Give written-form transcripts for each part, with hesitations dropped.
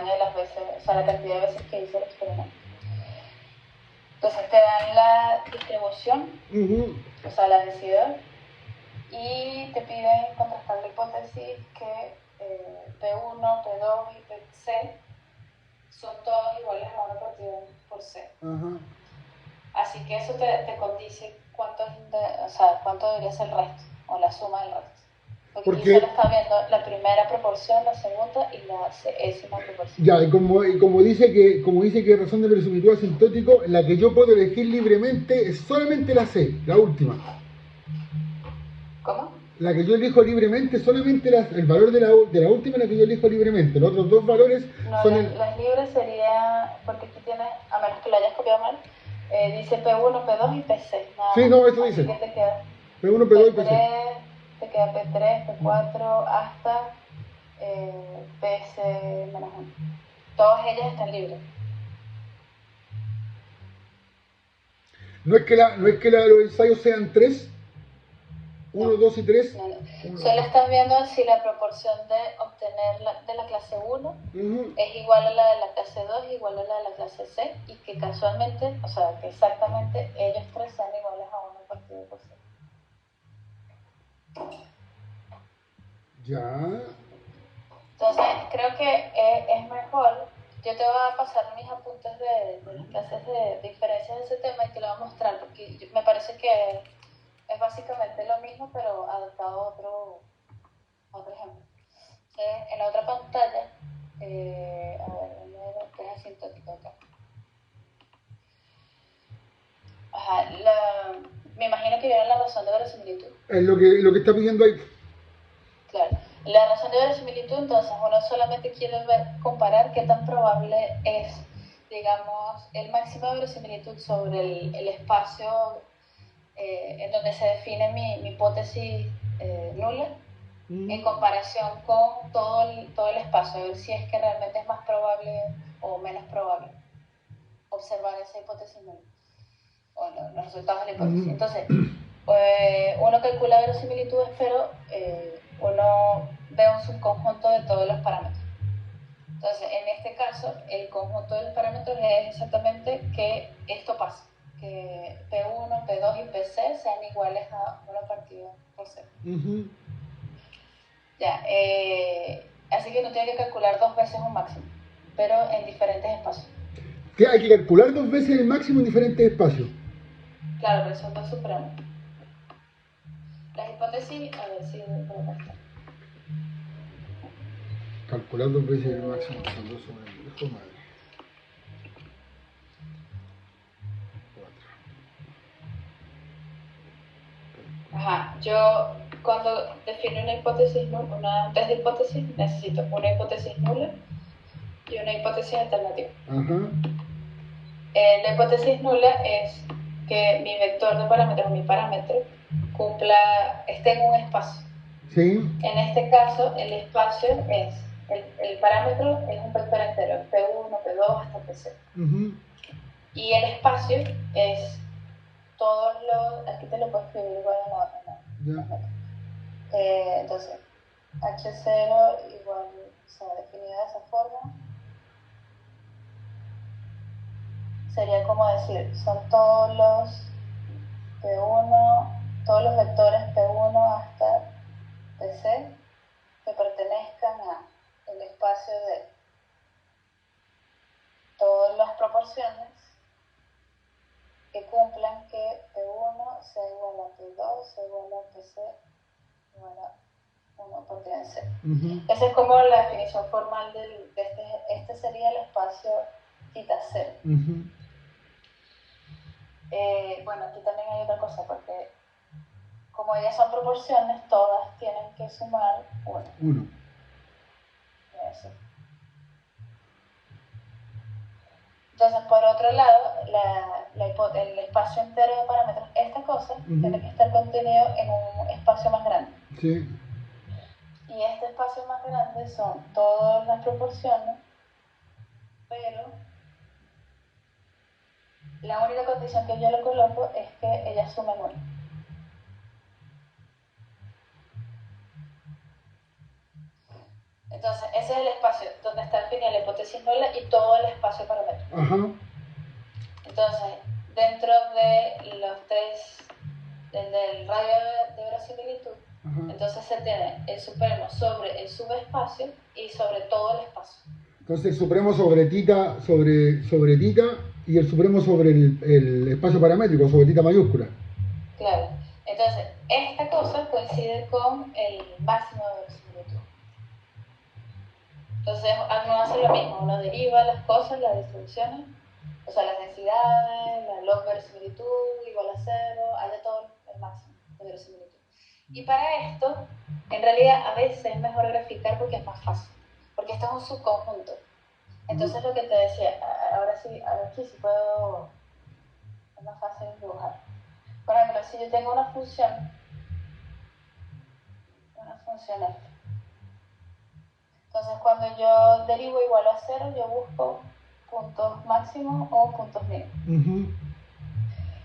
de las veces, o sea, la cantidad de veces que hice el experimento. Entonces te dan la distribución, o sea, la densidad, y te piden contrastar la hipótesis que P1, P2 y PC son todos iguales a 1 partido por C. Así que eso te condice cuánto debería ser el resto, o la suma del resto. Porque aquí solo está viendo la primera proporción, la segunda y la décima proporción. Ya, y como dice que razón de verosimilitud asintótico, la que yo puedo elegir libremente es solamente la C, la última. ¿Cómo? La que yo elijo libremente, solamente el valor de la última es la que yo elijo libremente. Los otros dos valores no, son las libres sería, porque aquí tiene, a menos que lo hayas copiado mal, dice P1, P2 y PC. Sí, no, eso dice. Así que te queda P1, P2 y PC. Te queda P3, P4 hasta PC-1. Todas ellas están libres. No es que los ensayos sean 3, 1, 2 y 3. No. Solo estás viendo si la proporción de obtener de la clase 1 es igual a la de la clase 2, igual a la de la clase C, y que casualmente, o sea, que exactamente ellos tres sean iguales a 1 partido por C. Ya. Entonces, creo que es mejor. Yo te voy a pasar mis apuntes de las clases de diferencias de ese tema y te lo voy a mostrar, porque me parece que es básicamente lo mismo, pero adaptado a otro ejemplo. En la otra pantalla, a ver, ¿qué es asintótico acá? Ajá, me imagino que vieron la razón de verosimilitud. Es lo que está pidiendo ahí. Claro. La razón de verosimilitud, entonces, uno solamente quiere comparar qué tan probable es, digamos, el máximo de verosimilitud sobre el espacio en donde se define mi hipótesis nula, en comparación con todo el espacio, a ver si es que realmente es más probable o menos probable observar esa hipótesis nula, o los resultados de la hipótesis. Entonces, uno calcula verosimilitudes, pero uno ve un subconjunto de todos los parámetros. Entonces, en este caso, el conjunto de los parámetros es exactamente que esto pase, que P1, P2 y PC sean iguales a 1 partido por C. Ya, así que no tiene que calcular 2 veces un máximo, pero en diferentes espacios. Hay que calcular 2 veces el máximo en diferentes espacios. Claro, pero son dos supremos. Las hipótesis, a ver si por acá está. Calcular 2 veces el máximo son 2 sobre el hijo madre. 4. Ajá, yo cuando defino una hipótesis nula, un test de hipótesis, necesito una hipótesis nula y una hipótesis alternativa. La hipótesis nula es que mi vector de parámetros, mi parámetro, esté en un espacio. Sí. En este caso, el espacio es, el parámetro es un vector entero, P1, P2 hasta PC. Y el espacio es todos los, aquí te lo puedo escribir igual en la entonces, H0 igual, o sea, definido de esa forma, sería como decir, son todos los P1, todos los vectores P1 hasta PC que pertenezcan a el espacio de todas las proporciones que cumplan que P1 sea igual a P2, sea igual a PC, igual a 1 por C. Esa es como la definición formal de este sería el espacio θ C. Bueno, aquí también hay otra cosa, porque como ellas son proporciones, todas tienen que sumar 1. Eso. Entonces, por otro lado, el espacio entero de parámetros, esta cosa, tiene que estar contenido en un espacio más grande. Sí. Y este espacio más grande son todas las proporciones, pero la única condición que yo le coloco es que ellas sumen 1. Entonces, ese es el espacio donde está definida la hipótesis nula y todo el espacio paramétrico. Ajá. Entonces, dentro de los tres, del radio de verosimilitud, Ajá. entonces se tiene el supremo sobre el subespacio y sobre todo el espacio. Entonces el supremo sobre tita, sobre tita y el supremo sobre el espacio paramétrico, sobre tita mayúscula. Claro. Entonces, esta cosa coincide con el máximo de verosimilitud. Entonces, uno hace lo mismo, uno deriva las cosas, las distribuciones, o sea, las densidades, la log verosimilitud igual a 0, hay de todo el máximo de verosimilitud. Y para esto, en realidad, a veces es mejor graficar porque es más fácil, porque esto es un subconjunto. Entonces, lo que te decía, ahora sí, aquí sí puedo, es más fácil dibujar. Por ejemplo, si yo tengo una función F, entonces cuando yo derivo igual a 0, yo busco puntos máximos o puntos mínimos.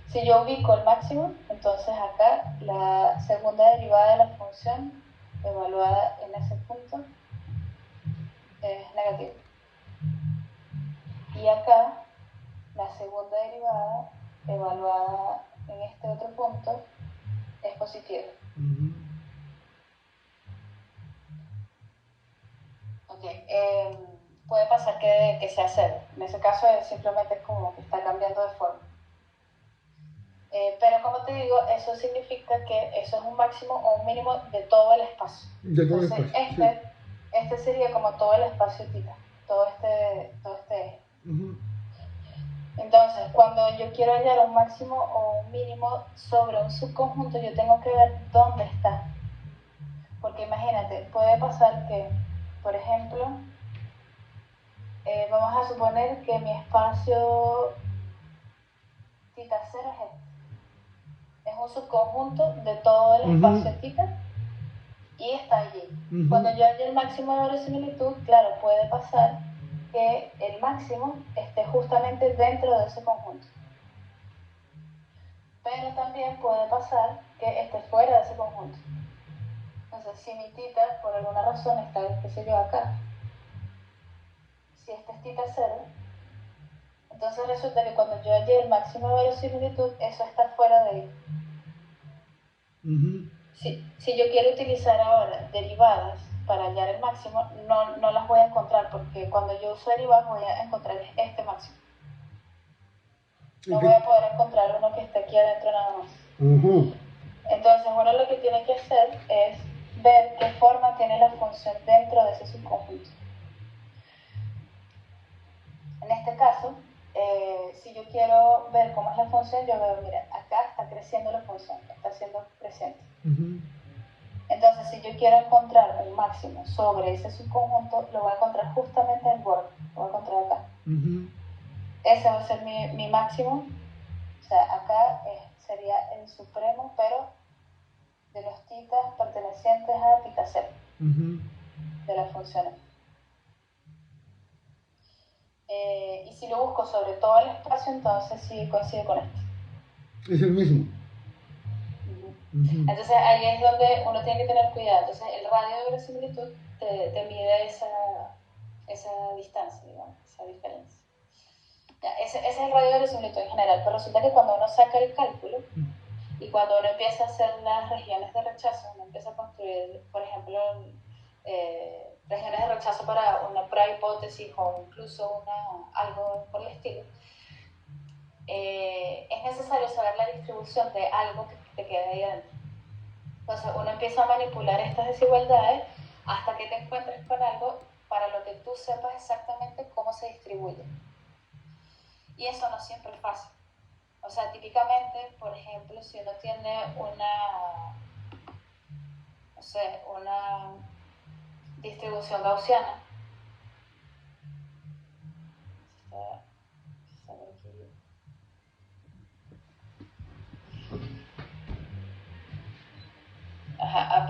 Si yo ubico el máximo, entonces acá la segunda derivada de la función evaluada en ese punto es negativa. Y acá la segunda derivada evaluada en este otro punto es positiva. Okay. Puede pasar que sea 0. En ese caso simplemente es como que está cambiando de forma. Pero como te digo, eso significa que eso es un máximo o un mínimo de todo el espacio. De todo Entonces, el espacio. este sería como todo el espacio tita, todo este eje. Entonces, cuando yo quiero hallar un máximo o un mínimo sobre un subconjunto, yo tengo que ver dónde está. Porque imagínate, puede pasar que, por ejemplo, vamos a suponer que mi espacio tita 0 es este. Es un subconjunto de todo el espacio tita y está allí. Cuando yo hallo el máximo de verosimilitud, claro, puede pasar que el máximo esté justamente dentro de ese conjunto. Pero también puede pasar que esté fuera de ese conjunto. Entonces, si mi tita, por alguna razón, está, qué sé yo, acá, si este es tita 0, entonces resulta que cuando yo hallé el máximo de verosimilitud, eso está fuera de ahí. Si yo quiero utilizar ahora derivadas para hallar el máximo, no las voy a encontrar, porque cuando yo uso derivadas voy a encontrar este máximo. No voy a poder encontrar uno que esté aquí adentro nada más. Entonces uno lo que tiene que hacer es ver qué forma tiene la función dentro de ese subconjunto. En este caso, si yo quiero ver cómo es la función, yo veo, mira, acá está creciendo la función, está siendo creciente. Entonces, si yo quiero encontrar un máximo sobre ese subconjunto, lo voy a encontrar justamente en el borde, lo voy a encontrar acá. Ese va a ser mi máximo, o sea, acá sería el supremo, pero de los titas pertenecientes a tita 0, de las funciones. Y si lo busco sobre todo el espacio, entonces sí coincide con este. Es el mismo. Entonces ahí es donde uno tiene que tener cuidado. Entonces el radio de verosimilitud te mide esa distancia, digamos, esa diferencia. Ya, ese es el radio de verosimilitud en general, pero resulta que cuando uno saca el cálculo y cuando uno empieza a hacer las regiones de rechazo, uno empieza a construir, por ejemplo, regiones de rechazo para una prueba hipótesis o incluso algo por el estilo, es necesario saber la distribución de algo que te quede ahí adentro. Entonces uno empieza a manipular estas desigualdades hasta que te encuentres con algo para lo que tú sepas exactamente cómo se distribuye. Y eso no siempre es fácil. O sea, típicamente, por ejemplo, si uno tiene una distribución gaussiana,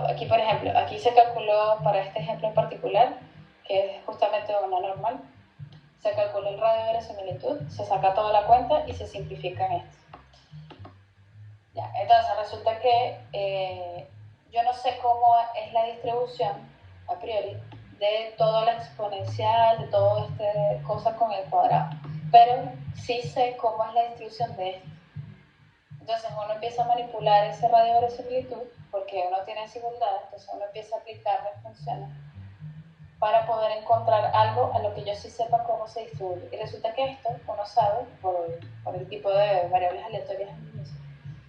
aquí por ejemplo, aquí se calculó para este ejemplo en particular, que es justamente una normal, se calcula el radio de verosimilitud, se saca toda la cuenta y se simplifican esto. Ya, entonces resulta que yo no sé cómo es la distribución a priori de toda la exponencial, de toda esta cosa con el cuadrado, pero sí sé cómo es la distribución de esto. Entonces uno empieza a manipular ese radio de verosimilitud porque uno tiene desigualdad, entonces uno empieza a aplicar las funciones para poder encontrar algo a lo que yo sí sepa cómo se distribuye. Y resulta que esto uno sabe por el tipo de variables aleatorias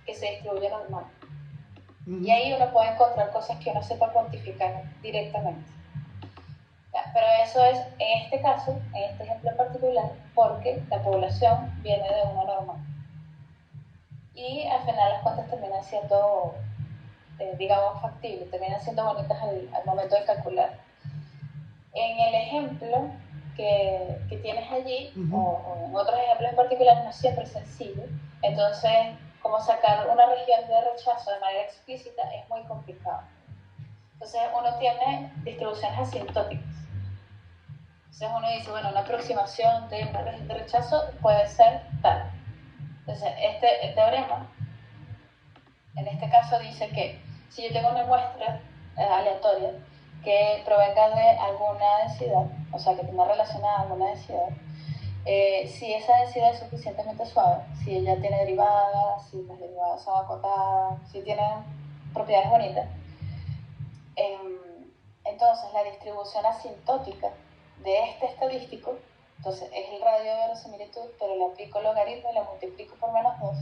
que se distribuye normal. Y ahí uno puede encontrar cosas que uno sepa cuantificar directamente. Ya, pero eso es, en este caso, en este ejemplo en particular, porque la población viene de uno normal. Y al final las cuentas terminan siendo, digamos, factibles, terminan siendo bonitas al momento de calcular. En el ejemplo que tienes allí, o en otros ejemplos en particular, no siempre es sencillo. Entonces, como sacar una región de rechazo de manera explícita es muy complicado. Entonces, uno tiene distribuciones asintóticas. Entonces, uno dice, bueno, una aproximación de una región de rechazo puede ser tal. Entonces, el teorema, en este caso, dice que si yo tengo una muestra aleatoria que provenga de alguna densidad, o sea, que tenga relacionada a alguna densidad, si esa densidad es suficientemente suave, si ella tiene derivadas, si las derivadas son acotadas, si tienen propiedades bonitas, entonces la distribución asintótica de este estadístico, entonces es el radio de verosimilitud, pero le aplico logaritmo y le multiplico por -2,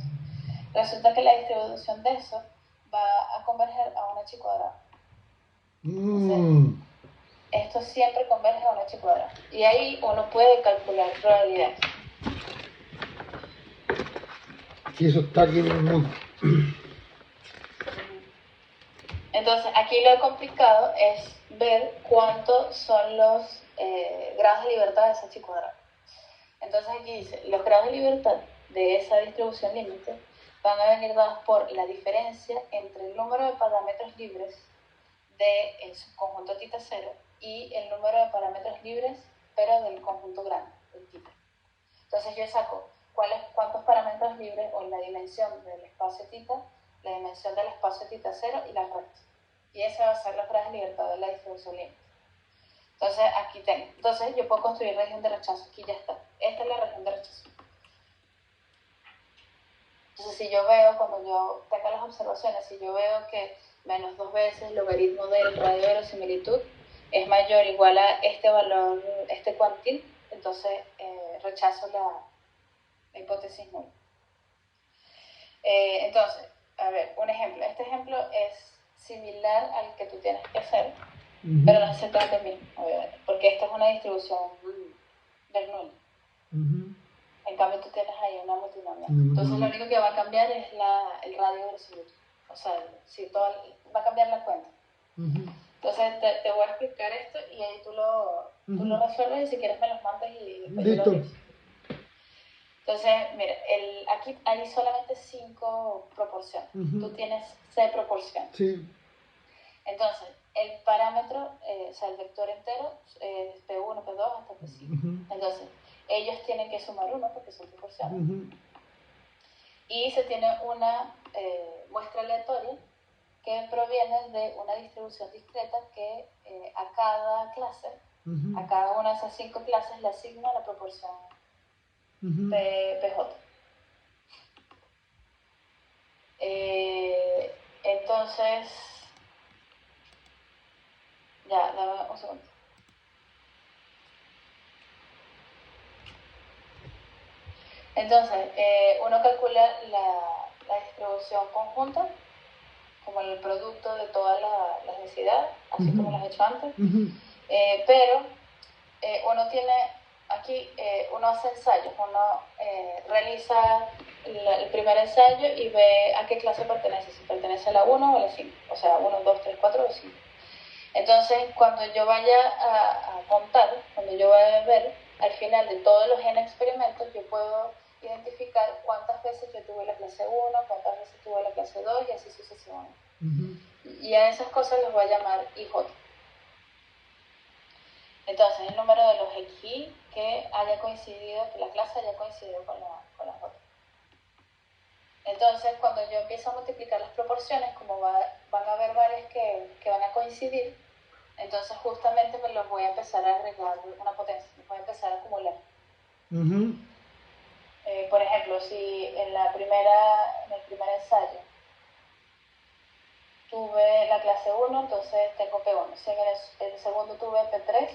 resulta que la distribución de eso va a converger a un h cuadrado. Entonces, esto siempre converge a un h cuadrado. Y ahí uno puede calcular probabilidades. Sí, eso está aquí en el mundo. Entonces, aquí lo complicado es ver cuántos son los grados de libertad de ese h cuadrado. Entonces aquí dice, los grados de libertad de esa distribución límite van a venir dados por la diferencia entre el número de parámetros libres del subconjunto θ 0 y el número de parámetros libres, pero del conjunto grande, del θ. Entonces yo saco cuántos parámetros libres o la dimensión del espacio θ, la dimensión del espacio θ 0 y las rectas. Y esa va a ser los grados de libertad de la distribución límite. Entonces aquí tengo. Entonces yo puedo construir región de rechazo. Aquí ya está. Esta es la región de rechazo. Entonces si yo veo, cuando yo tenga las observaciones, si yo veo que -2 veces el logaritmo del radio de verosimilitud es mayor o igual a este valor, este cuantil, entonces rechazo la hipótesis nula. Entonces, a ver, un ejemplo. Este ejemplo es similar al que tú tienes que hacer, pero no se trata de mí, obviamente, porque esta es una distribución Bernoulli. En cambio, tú tienes ahí una multinomial. Entonces, lo único que va a cambiar es el radio de verosimilitud. O sea, va a cambiar la cuenta. Entonces, te voy a explicar esto y ahí tú lo resuelves y si quieres me los mandas y después yo lo reviso. Entonces, mira, aquí hay solamente 5 proporciones. Tú tienes C proporciones. Sí. Entonces, el parámetro, o sea, el vector entero es P1, P2 hasta P5. Entonces, ellos tienen que sumar 1 porque son proporciones. Y se tiene una muestra aleatoria que proviene de una distribución discreta que a cada clase, a cada una de esas 5 clases le asigna la proporción PJ. Entonces, ya, dame un segundo. Entonces, uno calcula la distribución conjunta como el producto de todas las densidades, así como las he hecho antes, pero uno tiene aquí, uno hace ensayos, uno realiza el primer ensayo y ve a qué clase pertenece, si pertenece a la 1 o a la 5, o sea, 1, 2, 3, 4 o 5. Entonces, cuando yo vaya a contar, cuando yo vaya a ver, al final de todos los n experimentos, yo puedo identificar cuántas veces yo tuve la clase 1, cuántas veces tuve la clase 2 y así sucesivamente. Y a esas cosas los voy a llamar IJ. Entonces, el número de los XI que haya coincidido, que la clase haya coincidido con la J. Entonces, cuando yo empiezo a multiplicar las proporciones, como van a haber varias que van a coincidir, Entonces justamente me los voy a empezar a agregar una potencia, los voy a empezar a acumular. Por ejemplo, si en el primer ensayo tuve la clase 1, entonces tengo P1. Si en el segundo tuve P3,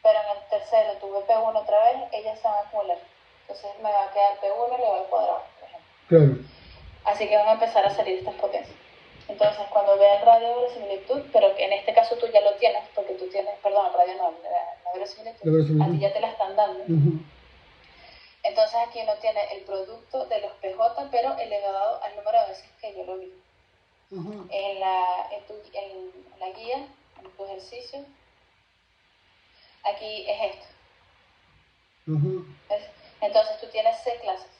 pero en el tercero tuve P1 otra vez, ellas se van a acumular. Entonces me va a quedar P1 elevado al cuadrado, por ejemplo. Claro. Así que van a empezar a salir estas potencias. Entonces, cuando vea el radio de verosimilitud, pero que en este caso tú ya lo tienes, porque tú tienes, perdón, el radio no, la verosimilitud, a ti ya te la están dando. Entonces aquí uno tiene el producto de los PJ, pero elevado al número de veces que yo lo vi. En la guía, en tu ejercicio, aquí es esto. ¿Ves? Entonces tú tienes 6 clases.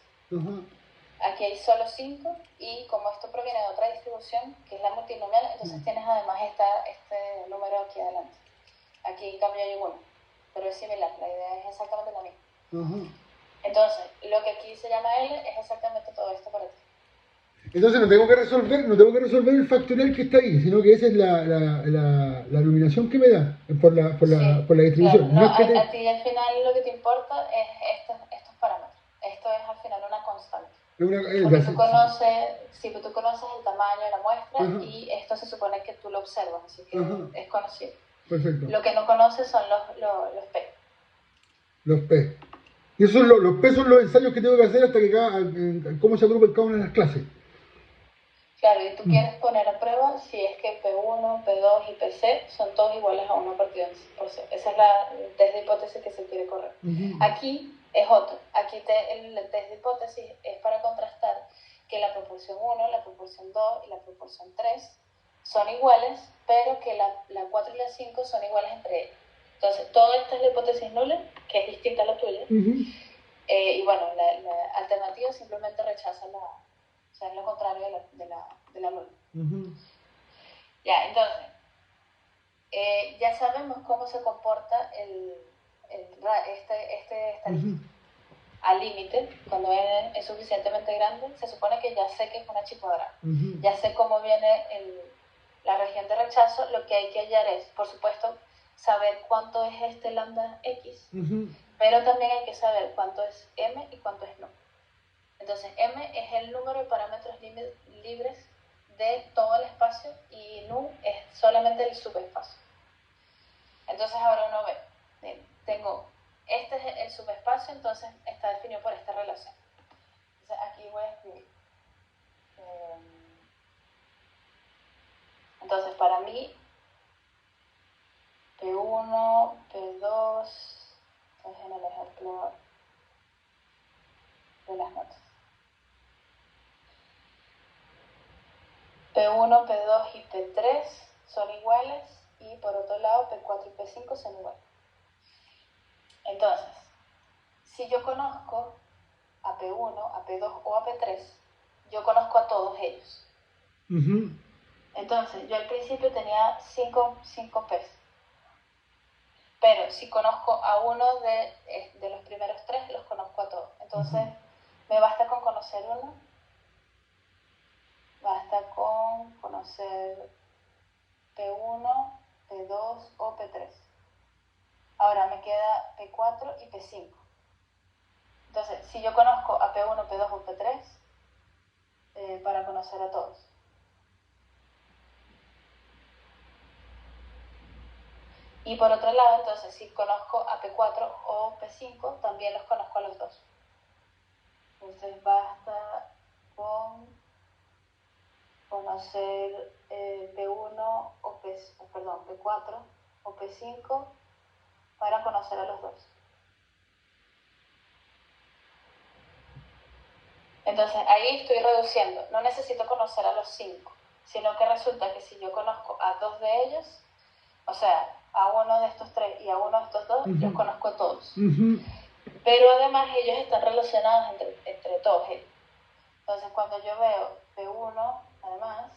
Aquí hay solo 5 y como esto proviene de otra distribución, que es la multinomial, entonces tienes además este número aquí adelante. Aquí en cambio hay 1, pero es similar, la idea es exactamente la misma. Entonces, lo que aquí se llama L es exactamente todo esto para ti. Entonces no tengo que resolver el factorial que está ahí, sino que esa es la iluminación que me da por la distribución. Claro, no, es que a ti al final lo que te importa es estos parámetros. Esto es al final una constante. Porque tú conoces el tamaño de la muestra y esto se supone que tú lo observas, así que es conocido. Perfecto. Lo que no conoces son los P. Los P. Y esos los P son los ensayos que tengo que hacer hasta que cómo se agrupa cada una de las clases. Claro, y tú quieres poner a prueba si es que P1, P2 y PC son todos iguales a 1 partido por C. Esa es la test de hipótesis que se quiere correr. Aquí es otro. Aquí el test de hipótesis es para contrastar que la proporción 1, la proporción 2 y la proporción 3 son iguales, pero que la 4 y la 5 son iguales entre ellas. Entonces, toda esta es la hipótesis nula, que es distinta a la tuya. Y bueno, la alternativa simplemente rechaza o sea, es lo contrario de la nula. Ya, entonces, ya sabemos cómo se comporta este estadístico. Al límite, cuando n es suficientemente grande, se supone que ya sé que es una chi cuadrada. Ya sé cómo viene la región de rechazo. Lo que hay que hallar es, por supuesto, saber cuánto es este lambda x, pero también hay que saber cuánto es m y cuánto es nu. Entonces, m es el número de parámetros libres de todo el espacio y nu es solamente el subespacio. Entonces, ahora uno ve, este es el subespacio, entonces está definido por esta relación. Entonces, aquí voy a escribir. Entonces, para mí, P1, P2, entonces en el ejemplo de las notas. P1, P2 y P3 son iguales y por otro lado P4 y P5 son iguales. Entonces, si yo conozco a P1, a P2 o a P3, yo conozco a todos ellos. Entonces, yo al principio tenía 5 P's. Pero si conozco a uno de los primeros 3, los conozco a todos. Entonces, me basta con conocer uno. Basta con conocer P1, P2 o P3. Ahora me queda P4 y P5. Entonces, si yo conozco a P1, P2 o P3, para conocer a todos. Y por otro lado, entonces, si conozco a P4 o P5, también los conozco a los dos. Entonces, basta con conocer P1 o P4 o P5 para conocer a los dos. Entonces, ahí estoy reduciendo. No necesito conocer a los 5, sino que resulta que si yo conozco a 2 de ellos, o sea, a uno de estos 3 y a uno de estos 2, los conozco a todos. Pero además ellos están relacionados entre todos ellos. Entonces, cuando yo veo P1, además,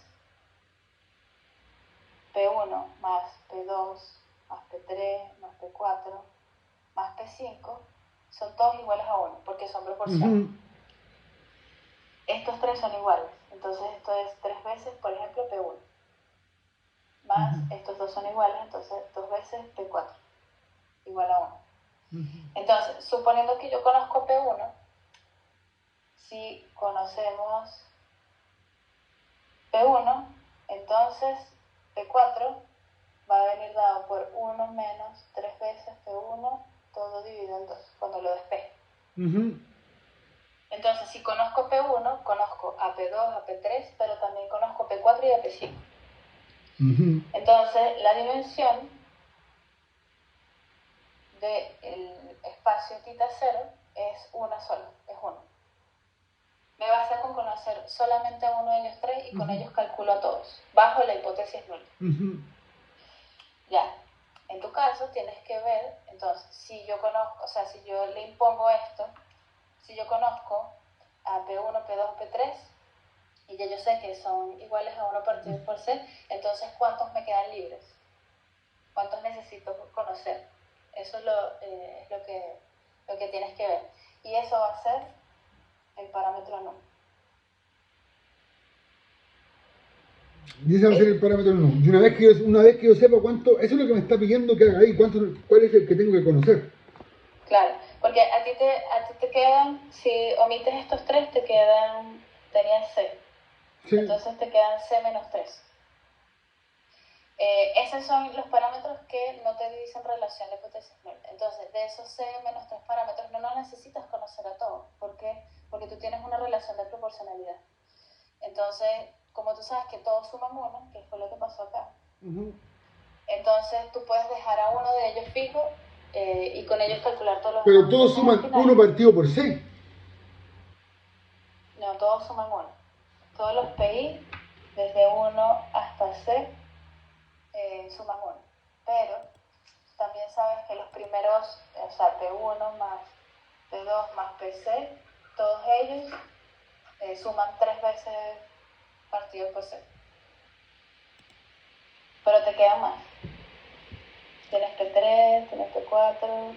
P1 más P2 más P3 más P4 más P5 son todos iguales a 1, porque son proporcionales. Estos 3 son iguales, entonces esto es 3 veces, por ejemplo, P1. más estos dos son iguales, entonces 2 veces P4 igual a 1. Entonces, suponiendo que yo conozco P1, si conocemos P1, entonces P4 va a venir dado por 1 menos 3 veces P1, todo dividido en 2, cuando lo despeje. Entonces, si conozco P1, conozco a P2, a P3, pero también conozco P4 y a P5. Entonces, la dimensión del espacio θ0 es una sola, es 1. Me basta con conocer solamente a uno de ellos tres y con ellos calculo a todos, bajo la hipótesis nula. Ya, en tu caso tienes que ver, entonces, si yo conozco, o sea, si yo le impongo esto, si yo conozco a P1, P2, P3, y ya yo sé que son iguales a 1 partido por C, entonces ¿cuántos me quedan libres? ¿Cuántos necesito conocer? Eso es lo que tienes que ver. Y eso va a ser el parámetro NU. Y ese va a ser el parámetro NU. Y una vez que yo sepa cuánto, eso es lo que me está pidiendo que haga ahí, cuál es el que tengo que conocer. Claro, porque a ti te quedan, si omites estos tres, tenías C. Sí. Entonces te quedan C menos 3. Esos son los parámetros que no te dicen relación de hipótesis nula. Entonces, de esos C menos 3 parámetros no necesitas conocer a todos. ¿Por qué? Porque tú tienes una relación de proporcionalidad. Entonces, como tú sabes que todos suman 1, que fue lo que pasó acá, entonces tú puedes dejar a uno de ellos fijo y con ellos calcular todos los... Pero todos suman 1 partido por C. No, todos suman 1. Todos los PI, desde 1 hasta C, suman 1. Pero también sabes que los primeros, o sea, P1 más P2 más PC, todos ellos suman 3 veces partido por C. Pero te quedan más. Tienes P3, tienes P4,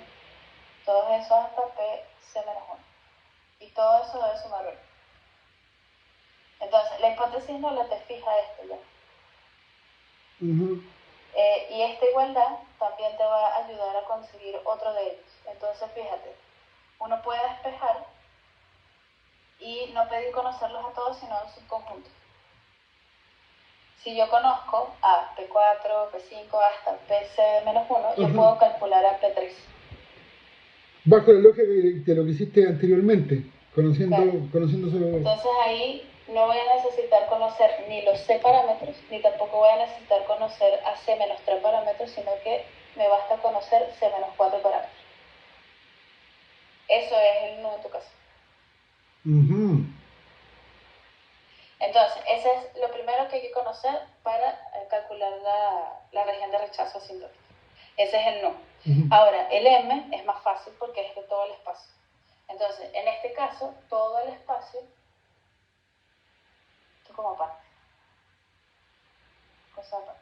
todos esos hasta PC-1. Y todo eso debe sumar 1. Entonces, la hipótesis nula te fija esto ya. Y esta igualdad también te va a ayudar a conseguir otro de ellos. Entonces, fíjate, uno puede despejar y no pedir conocerlos a todos, sino en subconjuntos. Si yo conozco a P4, P5 hasta PC-1, yo puedo calcular a P3. Bajo la lógica de lo que hiciste anteriormente, conociendo solo... Entonces ahí no voy a necesitar conocer ni los C parámetros, ni tampoco voy a necesitar conocer a C-3 parámetros, sino que me basta conocer C-4 parámetros. Eso es el NU en tu caso. Entonces, ese es lo primero que hay que conocer para calcular la región de rechazo asintótica. Ese es el NU. Ahora, el M es más fácil porque es de todo el espacio. Entonces, en este caso, todo el espacio, esto como parte. Cosa aparte.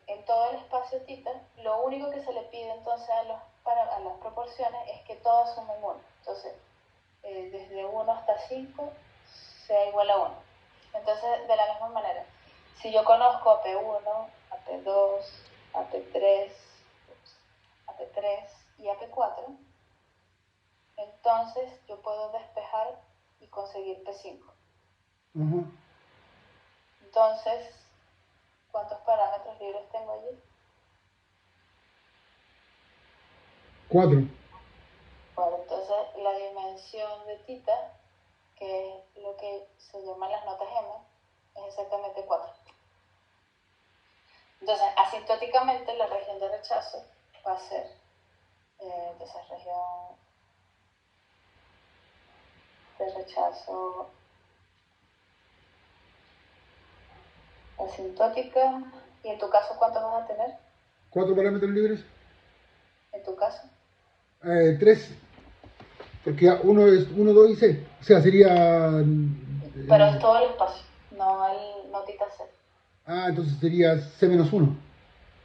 En todo el espacio θ, lo único que se le pide entonces a las proporciones es que todas sumen 1. Entonces, desde 1 hasta 5 sea igual a 1. Entonces, de la misma manera, si yo conozco a P1, a P2, a P3, a P3 y a P4, entonces yo puedo despejar y conseguir P5. Entonces, ¿cuántos parámetros libres tengo allí? 4. Bueno, entonces la dimensión de θ, que es lo que se llaman las notas M, es exactamente 4. Entonces, asintóticamente, la región de rechazo va a ser, entonces, región de rechazo asintótica. ¿Y en tu caso cuántos vas a tener? 4 parámetros libres. ¿En tu caso? 3. Porque 1, 2 y C. O sea, sería... Pero es todo el espacio, no θ C. Entonces sería C-1.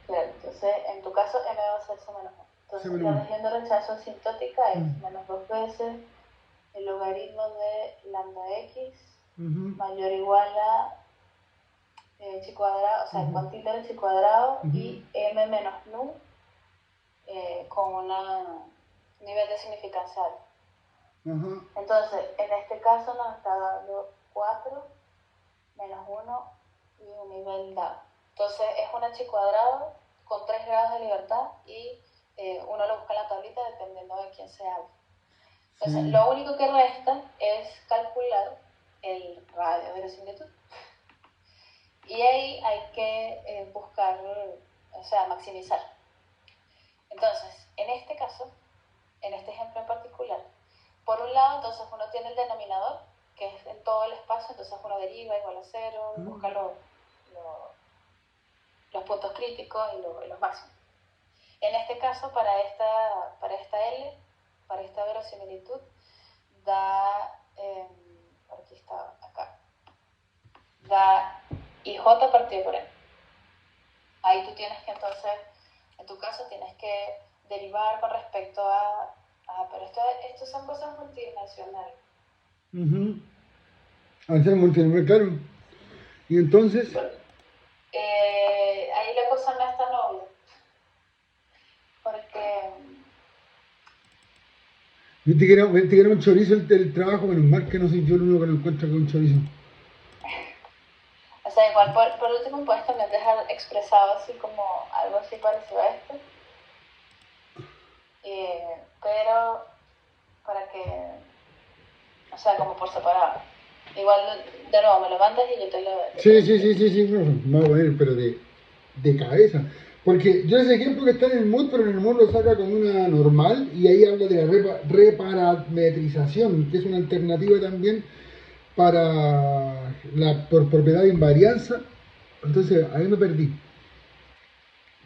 Claro, entonces en tu caso M va a ser C-1. Entonces la región de rechazo asintótica es menos 2 veces el logaritmo de lambda x mayor o igual a chi cuadrado, o sea, con tilde de chi cuadrado y m menos nu con un nivel de significancia alto. Entonces, en este caso nos está dando 4 menos 1 y un nivel dado. Entonces, es una chi cuadrado con 3 grados de libertad y uno lo busca en la tablita dependiendo de quién se hable. Entonces, lo único que resta es calcular el radio de verosimilitud. Y ahí hay que buscar, o sea, maximizar. Entonces, en este caso, en este ejemplo en particular, por un lado, entonces uno tiene el denominador, que es en todo el espacio, entonces uno deriva igual a 0, busca los puntos críticos y los máximos. En este caso, para esta L, para esta verosimilitud, da, aquí está, acá, da IJ partido por N. Ahí tú tienes que entonces, en tu caso, tienes que derivar con respecto a pero esto son cosas multidimensionales. Al ser multinivel, claro. Y entonces... ahí la cosa no es tan obvia. Porque... Viste que era un chorizo el trabajo, menos mal que no soy yo el único que lo encuentra con un chorizo. O sea, igual por último puedes también dejar expresado así como algo así parecido a esto. Pero para que... O sea, como por separado. Igual, de nuevo, me lo mandas y yo te lo... Sí, vamos a poner, pero de cabeza. Porque yo ese ejemplo que está en el MOD, pero en el MOD lo saca como una normal y ahí habla de la reparametrización, que es una alternativa también para la propiedad de invarianza. Entonces, ahí me perdí.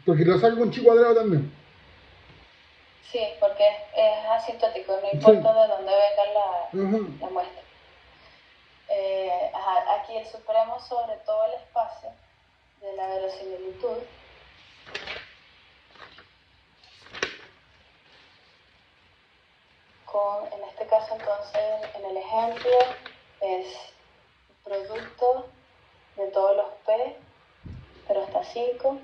Porque lo saco con chi cuadrado también. Sí, porque es asintótico, no importa de dónde venga la muestra. Aquí el supremo sobre todo el espacio de la verosimilitud en este caso entonces en el ejemplo es producto de todos los P, pero hasta 5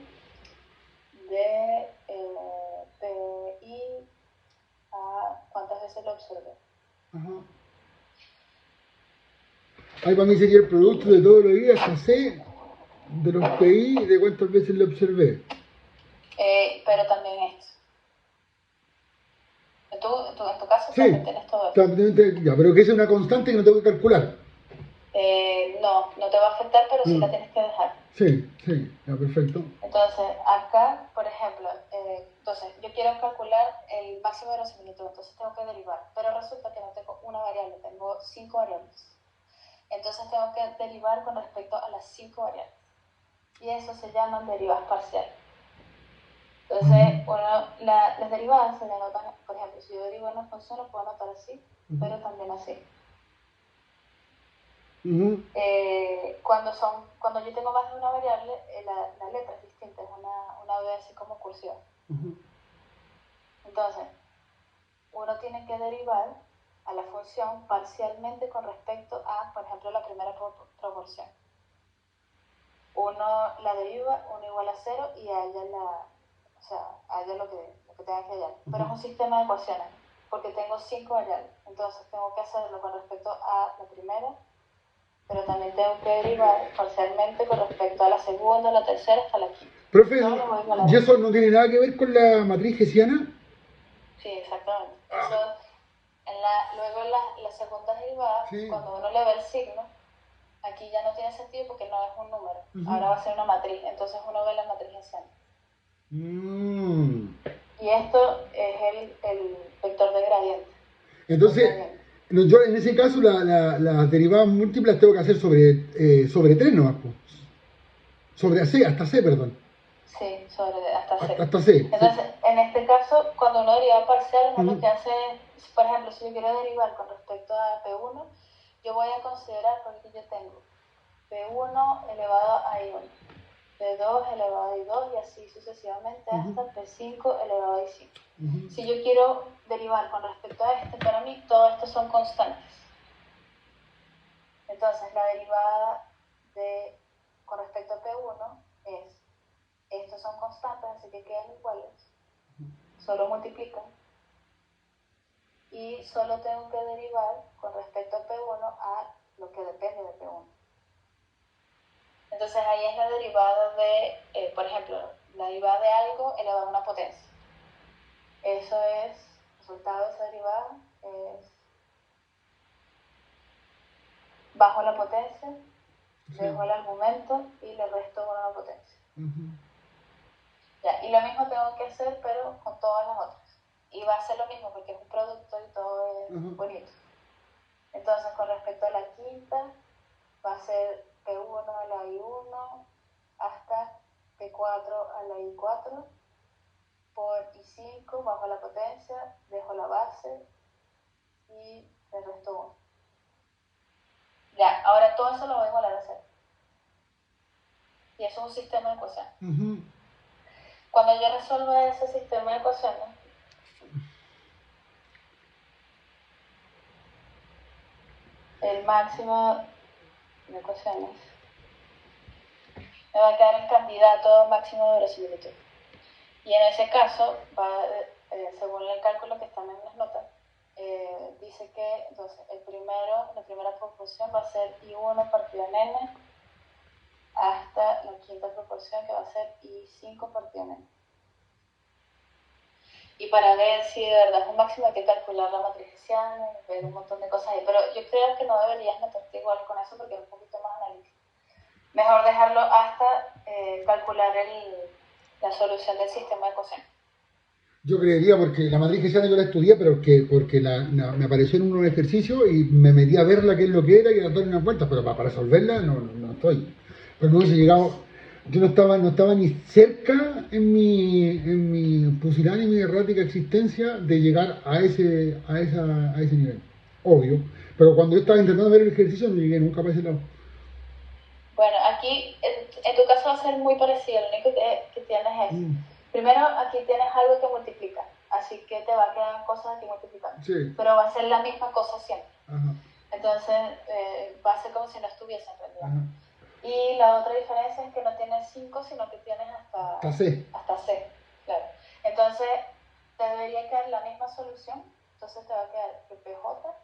de PI a cuántas veces lo observé. Ahí para mí sería el producto de todos los I hasta C de los PI y de cuántas veces lo observé. Pero también esto. En tu caso también tienes todo esto. Ya, pero que es una constante que no tengo que calcular. No te va a afectar, pero sí la tienes que dejar. Sí, ya, perfecto. Entonces, acá, por ejemplo, entonces yo quiero calcular el máximo de verosimilitud, entonces tengo que derivar, pero resulta que no tengo una variable, tengo 5 variables. Entonces tengo que derivar con respecto a las 5 variables. Y eso se llaman derivas parciales. Entonces, las derivadas se denotan, por ejemplo, si yo derivo una función lo puedo anotar así, pero también así. Cuando yo tengo más de una variable, la letra es distinta, es una B así como cursiva. Entonces, uno tiene que derivar a la función parcialmente con respecto a, por ejemplo, la primera proporción. Uno la deriva, 1 igual a 0 y a ella lo que tenga que hallar. Pero es un sistema de ecuaciones, porque tengo 5 variables. Entonces tengo que hacerlo con respecto a la primera, pero también tengo que derivar parcialmente con respecto a la segunda, la tercera, hasta la quinta. Profe, ¿y eso no tiene nada que ver con la matriz hessiana? Sí, exactamente. Eso, luego en las segundas derivadas, cuando uno le ve el signo, aquí ya no tiene sentido porque no es un número. Ahora va a ser una matriz, entonces uno ve la matriz hessiana. Y esto es el vector de gradiente. Entonces, yo en ese caso las derivadas múltiples tengo que hacer sobre 3 nomás. Sobre C, hasta C, perdón. Sí, hasta C. Hasta C. Entonces, en este caso, cuando uno deriva parcial, uno lo que hace, por ejemplo, si yo quiero derivar con respecto a P1, yo voy a considerar, porque yo tengo P1 elevado a I1, P2 elevado a I2 y así sucesivamente hasta P5 elevado a I5. Si yo quiero derivar con respecto a para mí todo esto son constantes. Entonces la derivada de con respecto a P1 es, estos son constantes, así que quedan iguales, solo multiplican, y solo tengo que derivar con respecto a P1 a lo que depende de P1. Entonces ahí es la derivada de, por ejemplo, la derivada de algo elevado a una potencia. Eso es, el resultado de esa derivada es bajo la potencia, dejo el argumento y le resto una potencia. Ya, y lo mismo tengo que hacer, pero con todas las otras. Y va a ser lo mismo porque es un producto y todo es bonito. Entonces, con respecto a la quinta, va a ser P1 a la I1 hasta P4 a la I4 por I5 bajo la potencia, dejo la base y le resto 1. Ya, ahora todo eso lo voy a igualar a 0. Y eso es un sistema de ecuaciones. Cuando yo resuelva ese sistema de ecuaciones, el máximo de ecuaciones me va a quedar el candidato máximo de verosimilitud. Y en ese caso, según el cálculo que están en las notas, dice que entonces la primera proporción va a ser I1 partido en N hasta la quinta proporción que va a ser I5 partido en N. Y para ver si de verdad es un máximo hay que calcular la matriz hessiana, ver un montón de cosas ahí. Pero yo creo que no deberías meterte igual con eso porque es un poquito más analítico. Mejor dejarlo hasta calcular la solución del sistema de ecuaciones. Yo creería, porque la matriz hessiana yo la estudié, pero porque me apareció en un ejercicio y me metí a verla qué es lo que era y a darle unas vueltas, pero para resolverla no estoy. Pero no hubiese llegado, yo no estaba ni cerca en mi pusilánime y mi errática existencia de llegar a ese nivel. Obvio. Pero cuando yo estaba intentando ver el ejercicio no llegué nunca para ese lado. Bueno, aquí en tu caso va a ser muy parecido, lo único que tienes es, primero aquí tienes algo que multiplica, así que te va a quedar cosas aquí multiplicando, sí. Pero va a ser la misma cosa siempre. Ajá. Entonces va a ser como si no estuviese en realidad. Ajá. Y la otra diferencia es que no tienes 5, sino que tienes hasta C. Hasta C, claro. Entonces te debería quedar la misma solución, entonces te va a quedar que PJ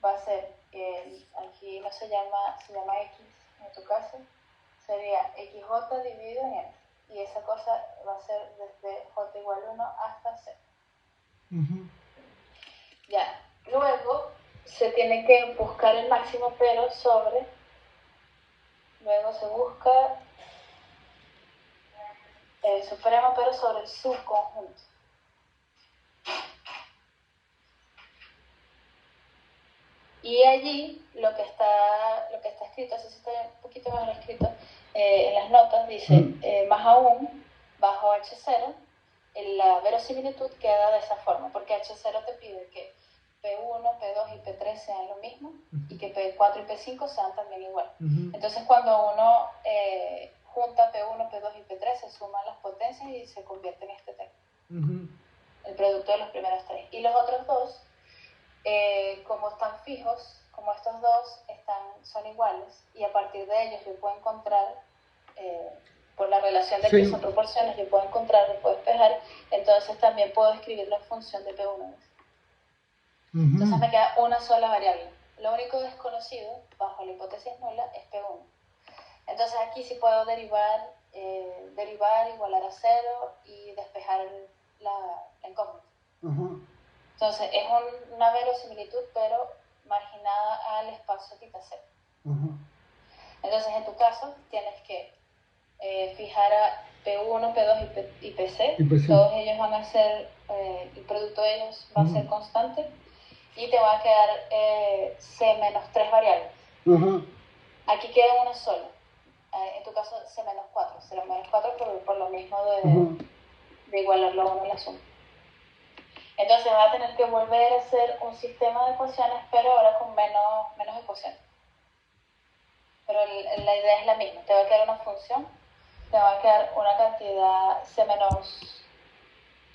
va a ser, aquí no se llama X en tu caso, sería XJ dividido en N. Y esa cosa va a ser desde J igual 1 hasta C. Ya, luego se tiene que buscar el máximo, pero luego se busca el supremo, pero sobre el subconjunto. Y allí lo que está escrito, eso sí está un poquito mejor escrito, en las notas dice, más aún, bajo H0, la verosimilitud queda de esa forma, porque H0 te pide que P1, P2 y P3 sean lo mismo, y que P4 y P5 sean también igual. Entonces cuando uno junta P1, P2 y P3, se suman las potencias y se convierte en este término. El producto de los primeros tres. Y los otros dos, como están fijos, como estos dos son iguales, y a partir de ellos yo puedo encontrar, por la relación de que son proporciones, yo puedo encontrar, lo puedo despejar, entonces también puedo escribir la función de P1. Entonces me queda una sola variable. Lo único desconocido, bajo la hipótesis nula, es P1. Entonces aquí sí puedo derivar, igualar a 0 y despejar la incógnita. Entonces es una verosimilitud, pero marginada al espacio θ cero. Entonces en tu caso tienes que fijar a P1, P2 y PC. Todos ellos van a ser, el producto de ellos va a ser constante y te va a quedar C menos 3 variables. Aquí queda una sola. En tu caso C menos 4. Será menos 4 por lo mismo de igualarlo a 1 en la suma. Entonces vas a tener que volver a hacer un sistema de ecuaciones, pero ahora con menos ecuaciones. Pero la idea es la misma. Te va a quedar una función, te va a quedar una cantidad C menos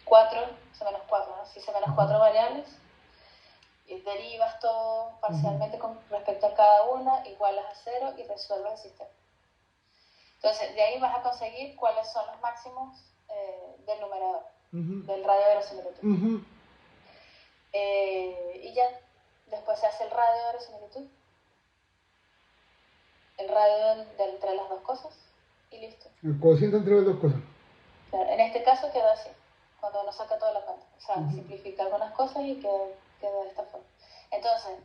4, ¿no? Sí, C menos 4 variables. Y derivas todo parcialmente con respecto a cada una, igualas a 0 y resuelves el sistema. Entonces, de ahí vas a conseguir cuáles son los máximos del numerador, del radio de verosimilitud. Y ya, después se hace el radio de verosimilitud, el radio entre las dos cosas, y listo. El cociente entre las dos cosas. Claro, en este caso queda así, cuando uno saca toda la cuenta. O sea, simplifica algunas cosas y queda de esta forma. Entonces,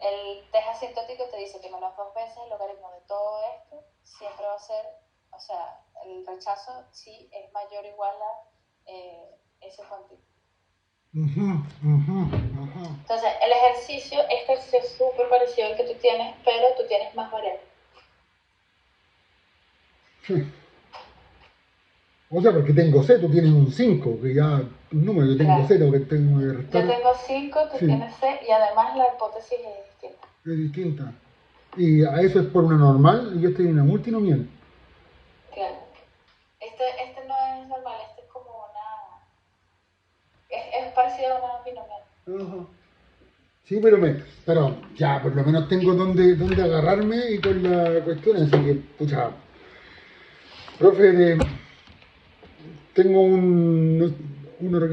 el test asintótico te dice que menos 2 veces el logaritmo de todo esto siempre va a ser, o sea, el rechazo sí es mayor o igual a ese cuantito. Entonces, el ejercicio, este ejercicio es súper parecido al que tú tienes, pero tú tienes más variables. O sea, porque tengo C, tú tienes un 5, que ya un número, yo tengo Claro. C, que tengo que restar. Yo tengo 5, tú tienes C, y además la hipótesis es distinta. Es distinta. Y a eso es por una normal, y yo estoy en una multinomial. Claro. Este no es normal, este es como una... Es parecido a una binomial. Ajá. Sí, pero ya, por lo menos tengo donde agarrarme y con la cuestión, así que, pucha, profe, tengo un orgasmo.